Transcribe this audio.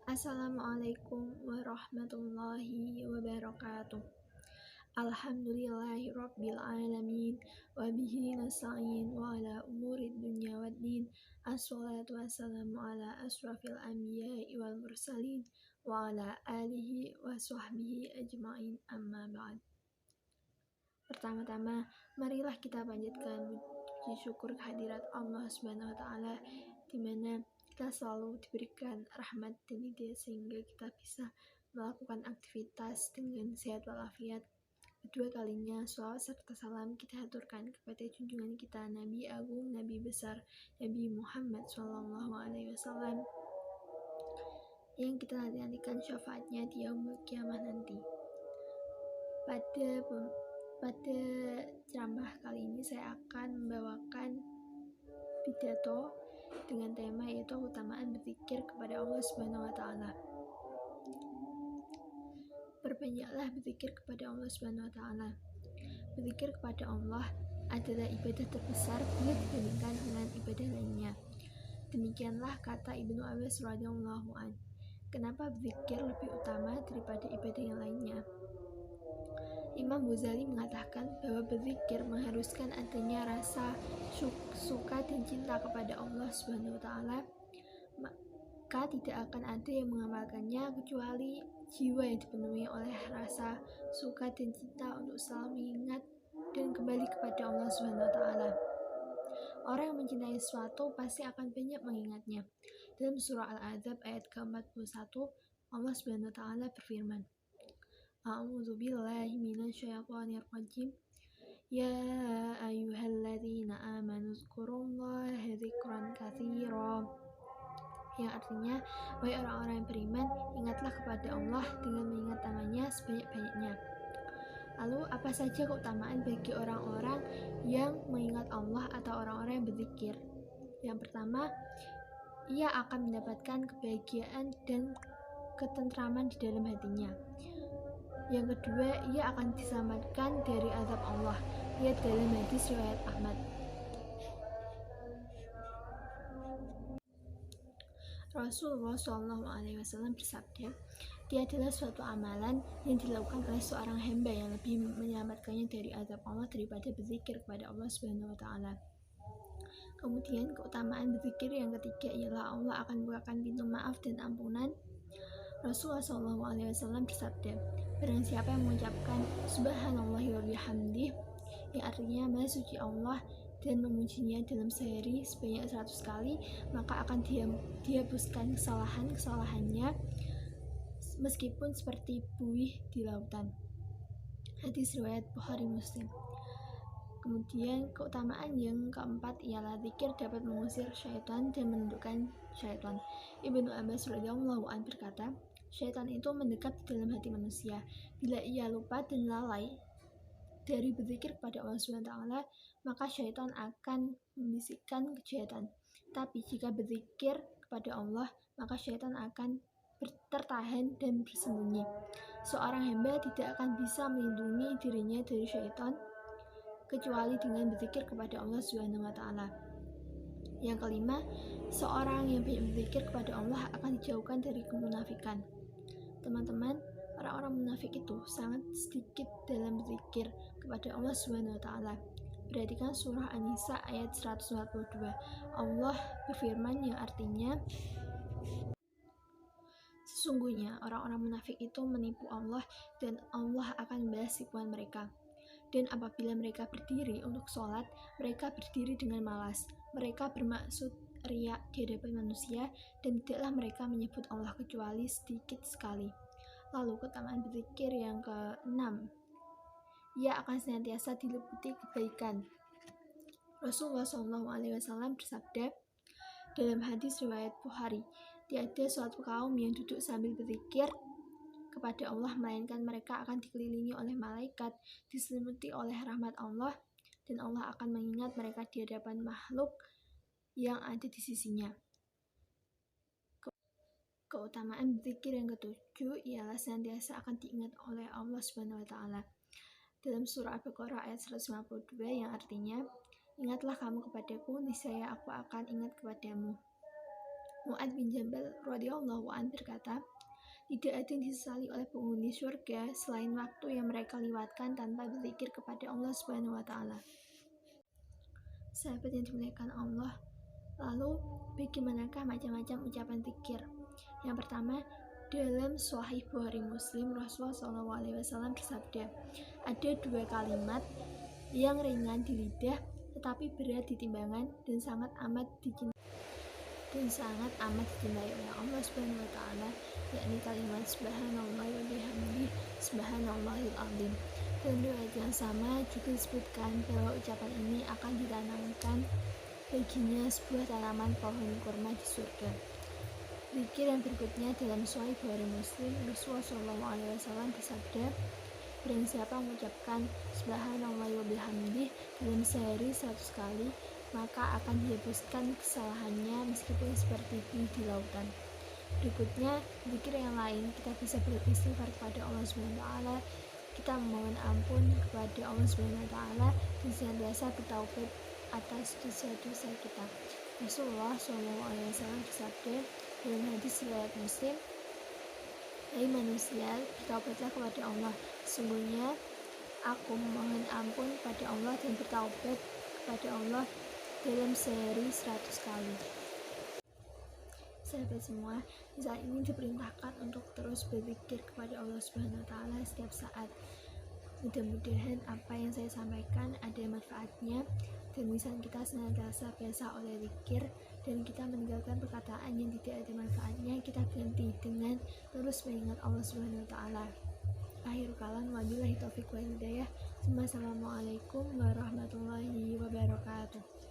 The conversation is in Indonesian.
Assalamualaikum warahmatullahi wabarakatuh. Alhamdulillahi rabbil alamin wa bihi nasta'in wa ala umurid dunya waddin. Assalatu wassalamu ala asrafil anbiya'i wal mursalin wa ala alihi wa sahbihi ajma'in, amma ba'd. Pertama-tama, marilah kita panjatkan puji syukur kehadirat Allah Subhanahu wa taala, di mana kita selalu diberikan rahmat dan hidayah sehingga kita bisa melakukan aktivitas dengan sehat walafiat. Kedua kalinya, sholawat serta salam kita haturkan kepada junjungan kita Nabi Agung, Nabi besar, Nabi Muhammad SAW, yang kita nantikan syafaatnya di yaumul kiamah nanti. Pada ceramah kali ini saya akan membawakan pidato dengan tema yaitu keutamaan berzikir kepada Allah Subhanahu wa taala. Perbanyaklah berzikir kepada Allah Subhanahu wa taala. Berzikir kepada Allah adalah ibadah terbesar bila dibandingkan dengan ibadah lainnya. Demikianlah kata Ibnu Abbas radhiyallahu an. Kenapa berzikir lebih utama daripada ibadah yang lainnya? Imam Ghazali mengatakan bahwa berzikir mengharuskan adanya rasa suka dan cinta kepada Allah Subhanahu wa taala, maka tidak akan ada yang mengamalkannya kecuali jiwa yang dipenuhi oleh rasa suka dan cinta untuk selalu mengingat dan kembali kepada Allah Subhanahu wa taala. Orang yang mencintai sesuatu pasti akan banyak mengingatnya. Dalam surah Al-Ahzab ayat ke-41, Allah Subhanahu wa taala berfirman, A'udzu billahi minasyaitonir rajim. Ya ayyuhalladzina amanu dzkurullaha dzikran katsira. Yang artinya, wahai orang-orang yang beriman, ingatlah kepada Allah dengan mengingat namanya sebanyak-banyaknya. Lalu, apa saja keutamaan bagi orang-orang yang mengingat Allah atau orang-orang yang berzikir? Yang pertama, ia akan mendapatkan kebahagiaan dan ketentraman di dalam hatinya. Yang kedua, ia akan diselamatkan dari azab Allah. Lihat dalam hadis riwayat Ahmad. Rasulullah SAW bersabda, tiadalah suatu amalan yang dilakukan oleh seorang hamba yang lebih menyelamatkannya dari azab Allah daripada berzikir kepada Allah Subhanahu wa taala. Kemudian keutamaan berzikir yang ketiga ialah Allah akan membukakan pintu maaf dan ampunan. Rasulullah SAW bersabda, barang siapa yang mengucapkan Subhanallahi wa bihamdih, yang artinya Maha Suci Allah, dan memujinya dalam sehari sebanyak 100 kali, maka akan dihapuskan kesalahannya meskipun seperti buih di lautan. Hadis riwayat Bukhari Muslim. Kemudian keutamaan yang keempat ialah zikir dapat mengusir syaitan dan menundukkan syaitan. Ibnu Abbas radhiyallahu an berkata, syaitan itu mendekat di dalam hati manusia. Bila ia lupa dan lalai dari berzikir kepada Allah SWT, maka syaitan akan membisikkan kejahatan. Tapi jika berzikir kepada Allah, maka syaitan akan tertahan dan bersembunyi. Seorang hamba tidak akan bisa melindungi dirinya dari syaitan kecuali dengan berzikir kepada Allah Subhanahu wa taala. Yang kelima, seorang yang banyak berzikir kepada Allah akan dijauhkan dari kemunafikan. Teman-teman, orang-orang munafik itu sangat sedikit dalam berzikir kepada Allah Subhanahu wa taala. Perhatikan surah An-Nisa ayat 142. Allah berfirman yang artinya, sesungguhnya orang-orang munafik itu menipu Allah dan Allah akan membalas tipuan mereka. Dan apabila mereka berdiri untuk sholat, mereka berdiri dengan malas. Mereka bermaksud riya di hadapan manusia, dan tidaklah mereka menyebut Allah kecuali sedikit sekali. Lalu keutamaan berzikir yang keenam, ia akan senantiasa diliputi kebaikan. Rasulullah SAW bersabda dalam hadis riwayat Bukhari, tiada suatu kaum yang duduk sambil berzikir kepada Allah, melainkan mereka akan dikelilingi oleh malaikat, diselimuti oleh rahmat Allah, dan Allah akan mengingat mereka di hadapan makhluk yang ada di sisinya. Keutamaan berzikir yang ketujuh ialah senantiasa akan diingat oleh Allah Subhanahu wa taala. Dalam surah Al-Baqarah ayat 152 yang artinya, ingatlah kamu kepadaku, niscaya aku akan ingat kepadamu. Mu'adz bin Jabal radhiyallahu anhu berkata, tidak ada yang disesali oleh penghuni surga selain waktu yang mereka lewatkan tanpa berzikir kepada Allah Subhanahu wa taala. Sahabat yang dimuliakan Allah, lalu bagaimanakah macam-macam ucapan zikir? Yang pertama, dalam Sahih Bukhari Muslim, Rasulullah SAW bersabda, ada dua kalimat yang ringan di lidah tetapi berat di timbangan dan sangat amat dicintai oleh Allah Subhanahu wa taala, yakni kalimat subhanallah wa bihamdihi subhanallahil azim. Dalam riwayat yang sama juga disebutkan bahwa ucapan ini akan ditanamkan baginya sebuah tanaman pohon kurma di surga. Zikir yang berikutnya dalam Sahih Bukhari Muslim, Rasulullah SAW bersabda, barang siapa mengucapkan subhanallah wa bihamdihi dalam sehari 100 kali, maka akan dihapuskan kesalahannya meskipun seperti di lautan. Berikutnya, zikir yang lain, kita bisa beristighfar kepada Allah Subhanahu wa taala, kita memohon ampun kepada Allah Subhanahu wa taala dan senantiasa bertaubat atas dosa-dosa kita. Rasulullah SAW bersabda dalam hadis riwayat Muslim, hai manusia, bertaubatlah kepada Allah. Sesungguhnya aku memohon ampun kepada Allah dan bertaubat kepada Allah dalam sehari 100 kali. Sahabat semua, saat ini diperintahkan untuk terus berzikir kepada Allah Subhanahu wa taala setiap saat. Mudah-mudahan apa yang saya sampaikan ada manfaatnya dan lisan kita senantiasa basah oleh zikir, dan kita meninggalkan perkataan yang tidak ada manfaatnya. Kita ganti dengan terus mengingat Allah Subhanahu wa taala. Akhir kalam, wabillahi taufiq wal hidayah. Wassalamualaikum warahmatullahi wabarakatuh.